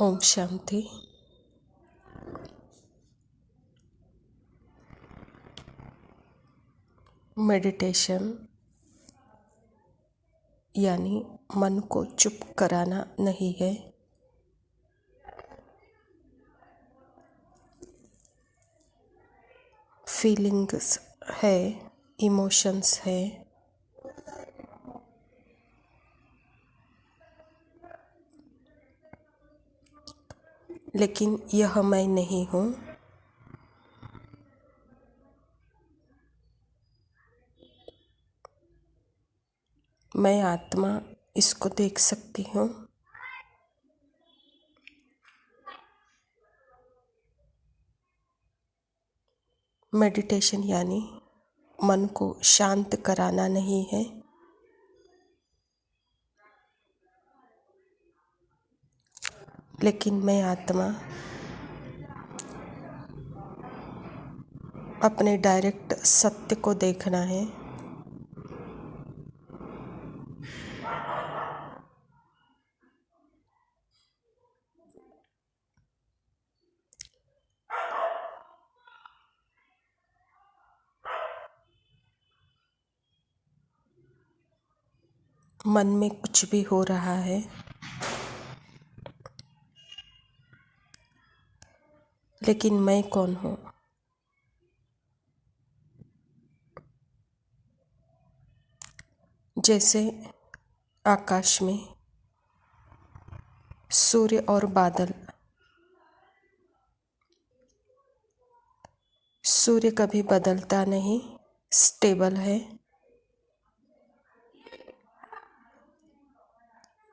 Om Shanti. Meditation यानी मन को चुप कराना नहीं है, फीलिंग्स है, इमोशंस है, लेकिन यह मैं नहीं हूँ। मैं आत्मा इसको देख सकती हूँ। मेडिटेशन यानी मन को शांत कराना नहीं है, लेकिन मैं आत्मा अपने डायरेक्ट सत्य को देखना है। मन में कुछ भी हो रहा है, लेकिन मैं कौन हूँ? जैसे आकाश में सूर्य और बादल। सूर्य कभी बदलता नहीं, स्टेबल है।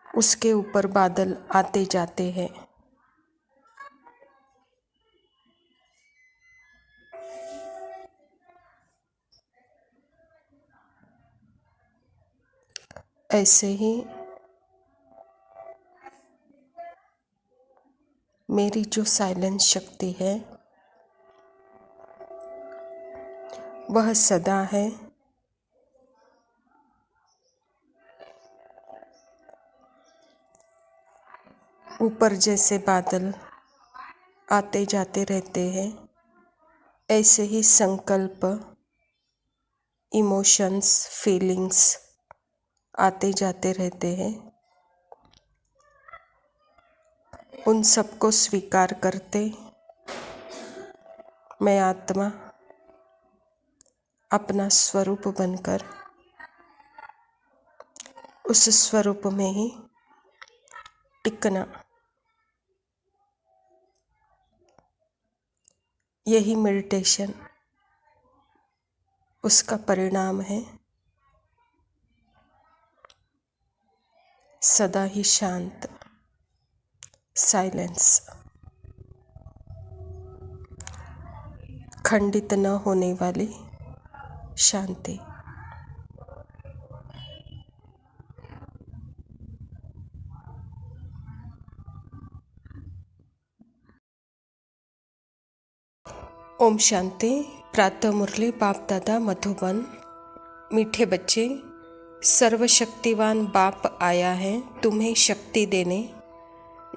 उसके ऊपर बादल आते जाते हैं। ऐसे ही मेरी जो साइलेंस शक्ति है वह सदा है। ऊपर जैसे बादल आते जाते रहते हैं, ऐसे ही संकल्प, इमोशंस, फीलिंग्स आते जाते रहते हैं। उन सबको स्वीकार करते मैं आत्मा अपना स्वरूप बनकर उस स्वरूप में ही टिकना, यही मेडिटेशन उसका परिणाम है। सदा ही शांत, साइलेंस, खंडित न होने वाली शांति। ओम शांति। प्रातः मुरली बाप दादा मधुबन। मीठे बच्चे, सर्वशक्तिवान बाप आया है तुम्हें शक्ति देने।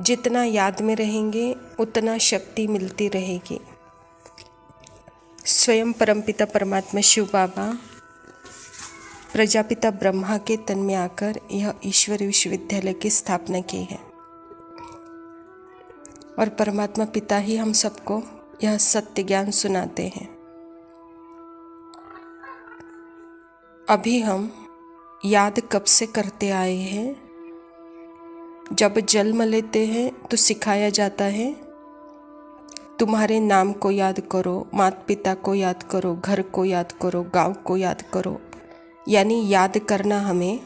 जितना याद में रहेंगे उतना शक्ति मिलती रहेगी। स्वयं परमपिता परमात्मा शिव बाबा प्रजापिता ब्रह्मा के तन में आकर यह ईश्वरीय विश्वविद्यालय की स्थापना की है, और परमात्मा पिता ही हम सबको यह सत्य ज्ञान सुनाते हैं। अभी हम याद कब से करते आए हैं? जब जन्म लेते हैं तो सिखाया जाता है तुम्हारे नाम को याद करो, माता पिता को याद करो, घर को याद करो, गांव को याद करो। यानी याद करना हमें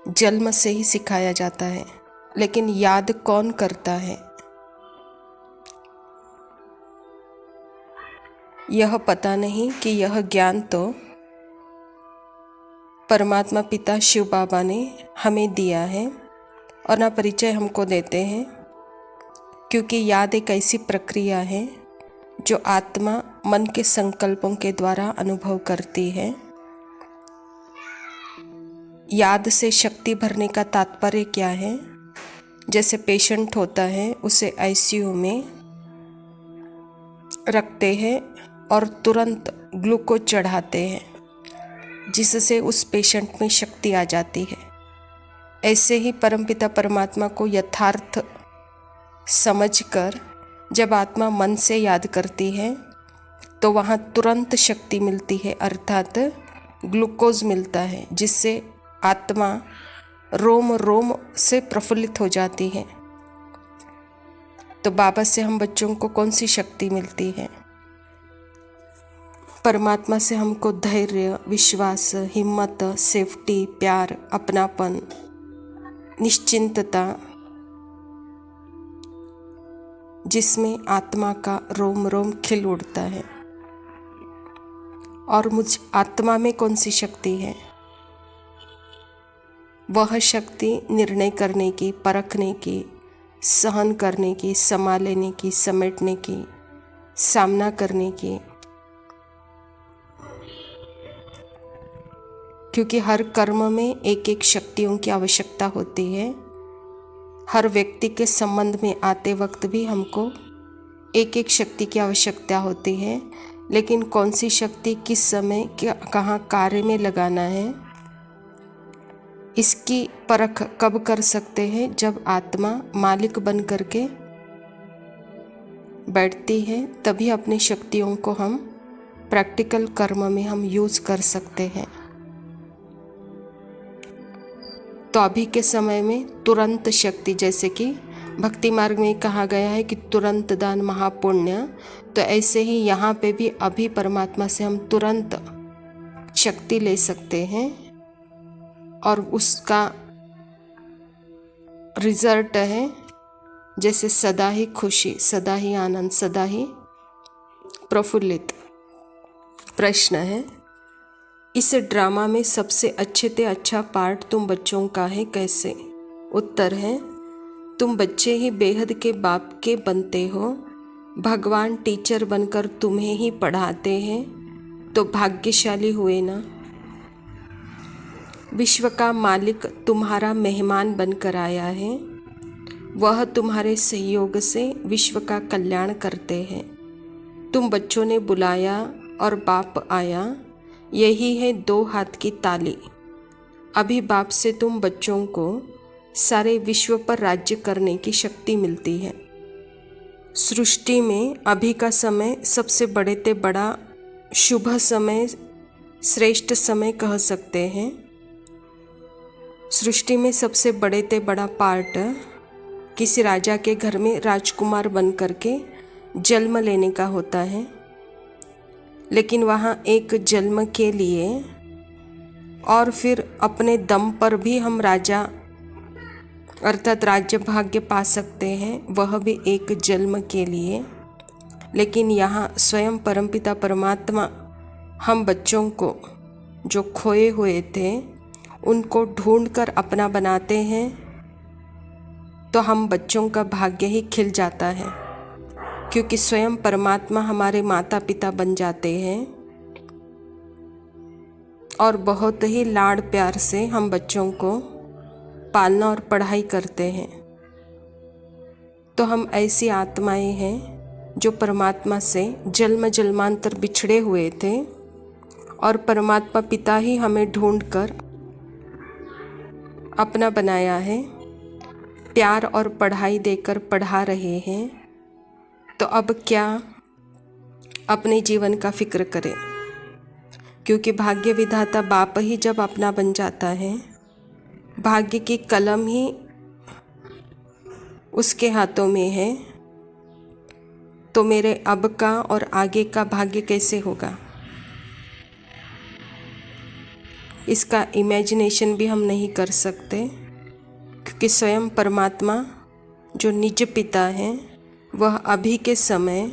जन्म से ही सिखाया जाता है, लेकिन याद कौन करता है यह पता नहीं कि यह ज्ञान तो परमात्मा पिता शिव बाबा ने हमें दिया है, और ना परिचय हमको देते हैं, क्योंकि याद एक ऐसी प्रक्रिया है जो आत्मा मन के संकल्पों के द्वारा अनुभव करती है। याद से शक्ति भरने का तात्पर्य क्या है? जैसे पेशेंट होता है उसे आईसीयू में रखते हैं और तुरंत ग्लूकोज चढ़ाते हैं जिससे उस पेशेंट में शक्ति आ जाती है। ऐसे ही परमपिता परमात्मा को यथार्थ समझकर जब आत्मा मन से याद करती है तो वहाँ तुरंत शक्ति मिलती है, अर्थात ग्लूकोज मिलता है, जिससे आत्मा रोम रोम से प्रफुल्लित हो जाती है। तो बाबा से हम बच्चों को कौन सी शक्ति मिलती है? परमात्मा से हमको धैर्य, विश्वास, हिम्मत, सेफ्टी, प्यार, अपनापन, निश्चिंतता, जिसमें आत्मा का रोम रोम खिल उठता है। और मुझ आत्मा में कौन सी शक्ति है? वह शक्ति निर्णय करने की, परखने की, सहन करने की, समा लेने की, समेटने की, सामना करने की। क्योंकि हर कर्म में एक एक शक्तियों की आवश्यकता होती है। हर व्यक्ति के संबंध में आते वक्त भी हमको एक एक शक्ति की आवश्यकता होती है, लेकिन कौन सी शक्ति किस समय कहाँ कार्य में लगाना है, इसकी परख कब कर सकते हैं? जब आत्मा मालिक बन करके बैठती है, तभी अपनी शक्तियों को हम प्रैक्टिकल कर्म में हम यूज कर सकते हैं। तो अभी के समय में तुरंत शक्ति, जैसे कि भक्ति मार्ग में कहा गया है कि तुरंत दान महापुण्य, तो ऐसे ही यहाँ पे भी अभी परमात्मा से हम तुरंत शक्ति ले सकते हैं और उसका रिजल्ट है जैसे सदा ही खुशी, सदा ही आनंद, सदा ही प्रफुल्लित। प्रश्न है, इस ड्रामा में सबसे अच्छे से अच्छा पार्ट तुम बच्चों का है, कैसे? उत्तर है, तुम बच्चे ही बेहद के बाप के बनते हो। भगवान टीचर बनकर तुम्हें ही पढ़ाते हैं, तो भाग्यशाली हुए ना। विश्व का मालिक तुम्हारा मेहमान बनकर आया है। वह तुम्हारे सहयोग से विश्व का कल्याण करते हैं। तुम बच्चों ने बुलाया और बाप आया, यही है 2 हाथ की ताली। अभी बाप से तुम बच्चों को सारे विश्व पर राज्य करने की शक्ति मिलती है। सृष्टि में अभी का समय सबसे बड़े ते बड़ा शुभ समय, श्रेष्ठ समय कह सकते हैं। सृष्टि में सबसे बड़े ते बड़ा पार्ट किसी राजा के घर में राजकुमार बन करके जन्म लेने का होता है। लेकिन वहाँ एक जन्म के लिए और फिर अपने दम पर भी हम राजा अर्थात राज्य भाग्य पा सकते हैं, वह भी एक जन्म के लिए। लेकिन यहाँ स्वयं परमपिता परमात्मा हम बच्चों को जो खोए हुए थे उनको ढूंढकर अपना बनाते हैं, तो हम बच्चों का भाग्य ही खिल जाता है, क्योंकि स्वयं परमात्मा हमारे माता पिता बन जाते हैं और बहुत ही लाड़ प्यार से हम बच्चों को पालना और पढ़ाई करते हैं। तो हम ऐसी आत्माएं हैं जो परमात्मा से जन्म जन्मांतर बिछड़े हुए थे और परमात्मा पिता ही हमें ढूंढकर अपना बनाया है, प्यार और पढ़ाई देकर पढ़ा रहे हैं। तो अब क्या अपने जीवन का फिक्र करें, क्योंकि भाग्य विधाता बाप ही जब अपना बन जाता है, भाग्य की कलम ही उसके हाथों में है, तो मेरे अब का और आगे का भाग्य कैसे होगा, इसका इमेजिनेशन भी हम नहीं कर सकते। क्योंकि स्वयं परमात्मा जो निज पिता हैं, वह अभी के समय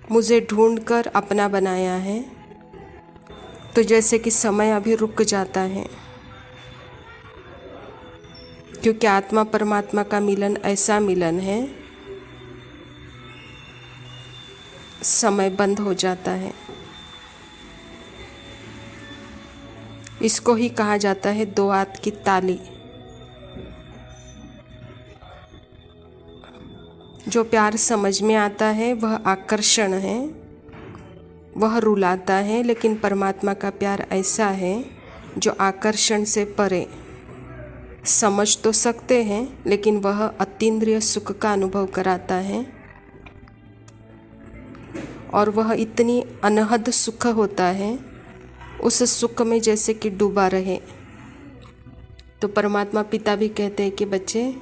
मुझे ढूंढकर अपना बनाया है। तो जैसे कि समय अभी रुक जाता है, क्योंकि आत्मा परमात्मा का मिलन ऐसा मिलन है, समय बंद हो जाता है। इसको ही कहा जाता है 2 हाथ की ताली। जो प्यार समझ में आता है वह आकर्षण है, वह रुलाता है, लेकिन परमात्मा का प्यार ऐसा है जो आकर्षण से परे। समझ तो सकते हैं लेकिन वह अतीन्द्रिय सुख का अनुभव कराता है, और वह इतनी अनहद सुख होता है, उस सुख में जैसे कि डूबा रहे। तो परमात्मा पिता भी कहते हैं कि बच्चे,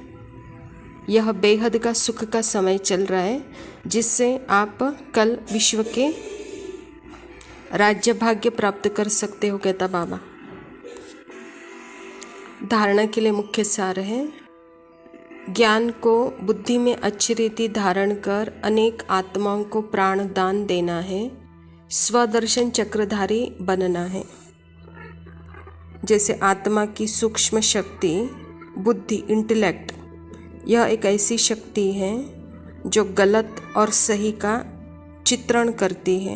यह बेहद का सुख का समय चल रहा है, जिससे आप कल विश्व के राज्य भाग्य प्राप्त कर सकते हो, कहता बाबा। धारणा के लिए मुख्य सार है, ज्ञान को बुद्धि में अच्छी रीति धारण कर अनेक आत्माओं को प्राण दान देना है, स्वदर्शन चक्रधारी बनना है। जैसे आत्मा की सूक्ष्म शक्ति बुद्धि, इंटेलेक्ट, यह एक ऐसी शक्ति है जो गलत और सही का चित्रण करती है।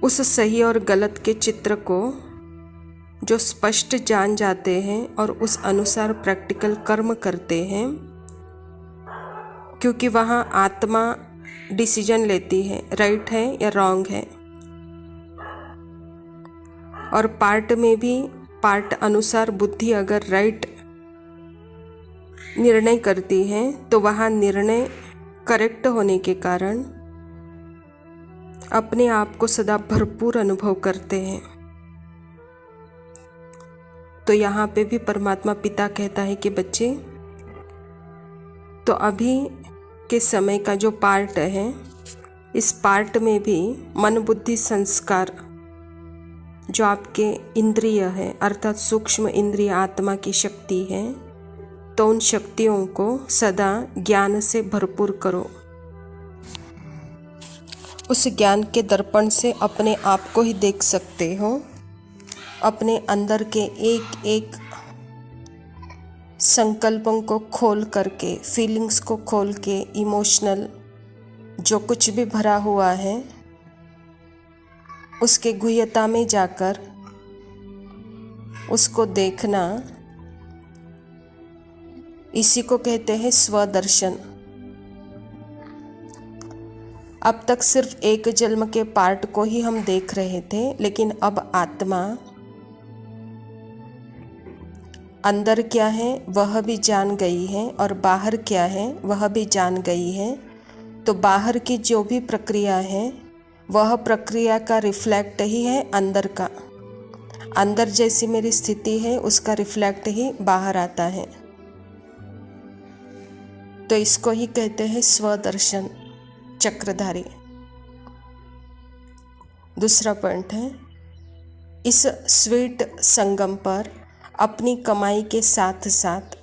उस सही और गलत के चित्र को जो स्पष्ट जान जाते हैं और उस अनुसार प्रैक्टिकल कर्म करते हैं, क्योंकि वहाँ आत्मा डिसीजन लेती है, राइट है या रॉन्ग है। और पार्ट में भी पार्ट अनुसार बुद्धि अगर राइट निर्णय करती है तो वहाँ निर्णय करेक्ट होने के कारण अपने आप को सदा भरपूर अनुभव करते हैं। तो यहाँ पे भी परमात्मा पिता कहता है कि बच्चे, तो अभी के समय का जो पार्ट है, इस पार्ट में भी मन बुद्धि संस्कार जो आपके इंद्रिय है, अर्थात सूक्ष्म इंद्रिय आत्मा की शक्ति है, तो उन शक्तियों को सदा ज्ञान से भरपूर करो। उस ज्ञान के दर्पण से अपने आप को ही देख सकते हो, अपने अंदर के एक एक संकल्पों को खोल करके, फीलिंग्स को खोल के, इमोशनल जो कुछ भी भरा हुआ है उसके गुह्यता में जाकर उसको देखना, इसी को कहते हैं स्वदर्शन। अब तक सिर्फ एक जन्म के पार्ट को ही हम देख रहे थे, लेकिन अब आत्मा अंदर क्या है वह भी जान गई है और बाहर क्या है वह भी जान गई है। तो बाहर की जो भी प्रक्रिया है वह प्रक्रिया का रिफ्लेक्ट ही है अंदर का। अंदर जैसी मेरी स्थिति है उसका रिफ्लेक्ट ही बाहर आता है। तो इसको ही कहते हैं स्वदर्शन चक्रधारी। दूसरा पॉइंट है, इस स्वीट संगम पर अपनी कमाई के साथ साथ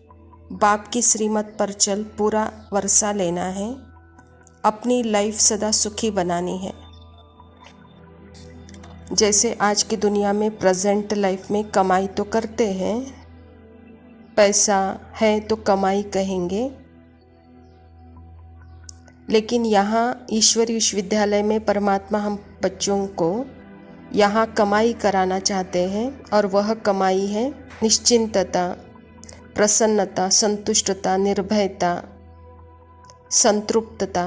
बाप की श्रीमत पर चल पूरा वर्षा लेना है, अपनी लाइफ सदा सुखी बनानी है। जैसे आज की दुनिया में प्रेजेंट लाइफ में कमाई तो करते हैं, पैसा है तो कमाई कहेंगे, लेकिन यहाँ ईश्वरी विश्वविद्यालय में परमात्मा हम बच्चों को यहाँ कमाई कराना चाहते हैं, और वह कमाई है निश्चिंतता, प्रसन्नता, संतुष्टता, निर्भयता, संतृप्तता।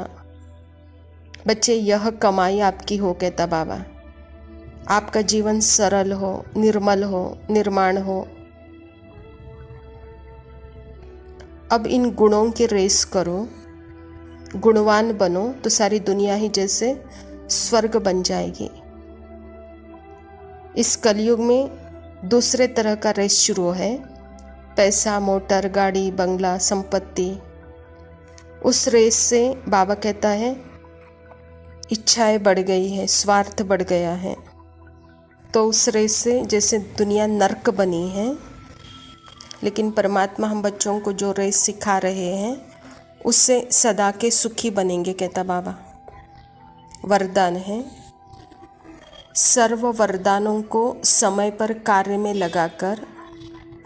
बच्चे, यह कमाई आपकी हो, कहता बाबा। आपका जीवन सरल हो, निर्मल हो, निर्माण हो। अब इन गुणों की रेस करो, गुणवान बनो, तो सारी दुनिया ही जैसे स्वर्ग बन जाएगी। इस कलयुग में दूसरे तरह का रेस शुरू है, पैसा, मोटर, गाड़ी, बंगला, संपत्ति। उस रेस से बाबा कहता है इच्छाएं बढ़ गई है, स्वार्थ बढ़ गया है। तो उस रेस से जैसे दुनिया नर्क बनी है, लेकिन परमात्मा हम बच्चों को जो रेस सिखा रहे हैं उससे सदा के सुखी बनेंगे, कहता बाबा। वरदान है, सर्व वरदानों को समय पर कार्य में लगाकर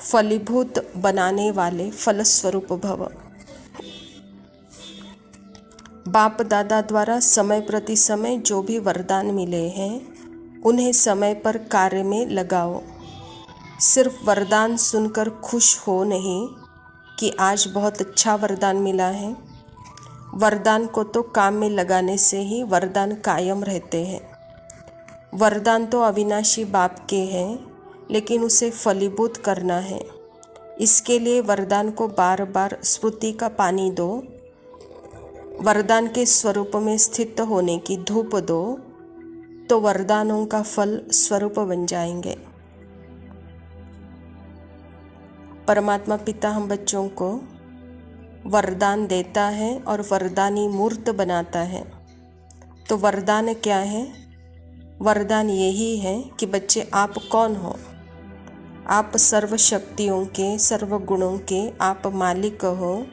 फलीभूत बनाने वाले फलस्वरूप भव। बाप दादा द्वारा समय प्रति समय जो भी वरदान मिले हैं उन्हें समय पर कार्य में लगाओ। सिर्फ वरदान सुनकर खुश हो नहीं, कि आज बहुत अच्छा वरदान मिला है। वरदान को तो काम में लगाने से ही वरदान कायम रहते हैं। वरदान तो अविनाशी बाप के हैं, लेकिन उसे फलीभूत करना है। इसके लिए वरदान को बार बार स्मृति का पानी दो, वरदान के स्वरूप में स्थित होने की धूप दो, तो वरदानों का फल स्वरूप बन जाएंगे। परमात्मा पिता हम बच्चों को वरदान देता है और वरदानी मूर्त बनाता है। तो वरदान क्या है? वरदान यही है कि बच्चे आप कौन हो। आप सर्व शक्तियों के, सर्व गुणों के आप मालिक हो।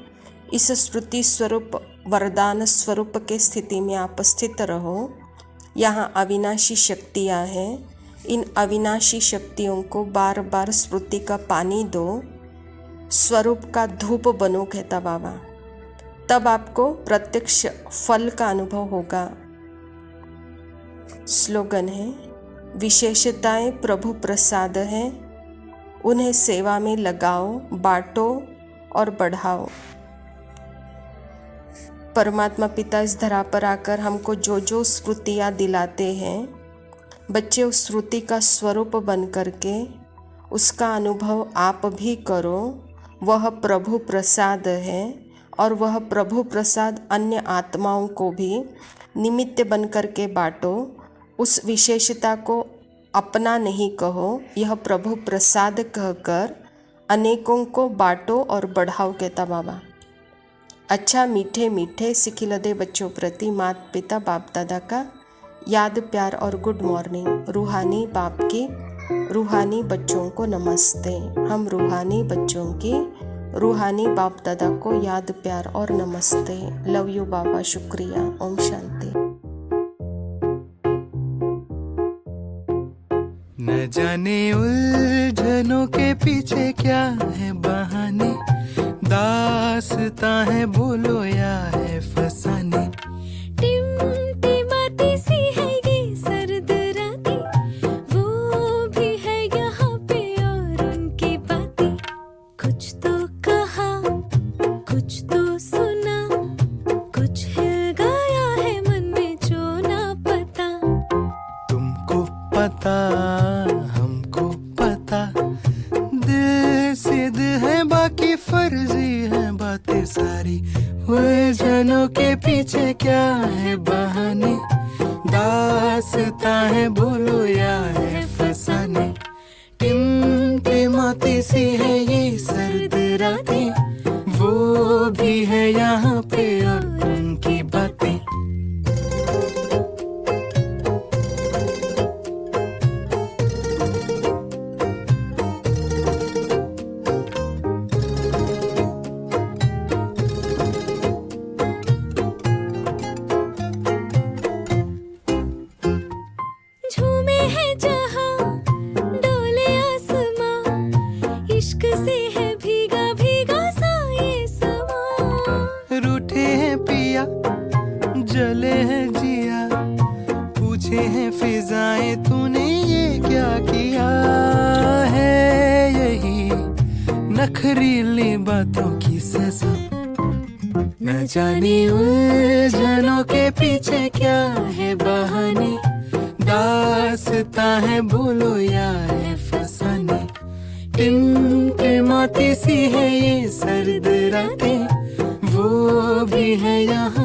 इस स्मृति स्वरूप वरदान स्वरूप के स्थिति में आप स्थित रहो। यहाँ अविनाशी शक्तियाँ हैं। इन अविनाशी शक्तियों को बार बार स्मृति का पानी दो, स्वरूप का धूप बनो, कहता बाबा। तब आपको प्रत्यक्ष फल का अनुभव होगा। स्लोगन है, विशेषताएं प्रभु प्रसाद है, उन्हें सेवा में लगाओ, बांटो और बढ़ाओ। परमात्मा पिता इस धरा पर आकर हमको जो जो स्मृतियाँ दिलाते हैं, बच्चे उस स्मृति का स्वरूप बन करके उसका अनुभव आप भी करो। वह प्रभु प्रसाद है और वह प्रभु प्रसाद अन्य आत्माओं को भी निमित्त बन करके बांटो। उस विशेषता को अपना नहीं कहो, यह प्रभु प्रसाद कहकर अनेकों को बांटो और बढ़ाओ, कहता बाबा। अच्छा मीठे मीठे सिखिलदे बच्चों प्रति माता पिता बाप दादा का याद प्यार और गुड मॉर्निंग। रूहानी बाप की रूहानी बच्चों को नमस्ते। हम रूहानी बच्चों की रूहानी बाप दादा को याद प्यार और नमस्ते। लव यू बाबा, शुक्रिया। ओम शांति। न जाने उलझनों के पीछे क्या है बहाने, दास्तां है बोलो या है फसाने। टिमटिमाती सी है ये सर्द रातें, वो भी है यहाँ पे और उनकी बातें। कुछ तो कहा, कुछ तो सुना, कुछ हिल गया है मन में जो ना पता। तुमको पता, हमको पता, दिल से दिल है, बाकी फर्जी है बातें सारी। उलझनों के पीछे क्या है बहाने, दास्तां है बोलो या है फसाने। टिमटिमाती सी है ये सर्द रातें, वो भी है यहाँ पे और उनकी बातें। झूमे है जहाँ, डोले आसमां, इश्क से है भीगा भीगा सा ये समा। रूठे हैं पिया, जले हैं जिया, पूछे हैं फिजाएं तूने ये क्या किया है। यही नखरीली बातों की सजा। न जाने उलझनों के पीछे क्या है बहाने, दास्तां है बोलो या है फसाने। टिमटिमाती सी है ये सर्द रातें, वो भी है यहाँ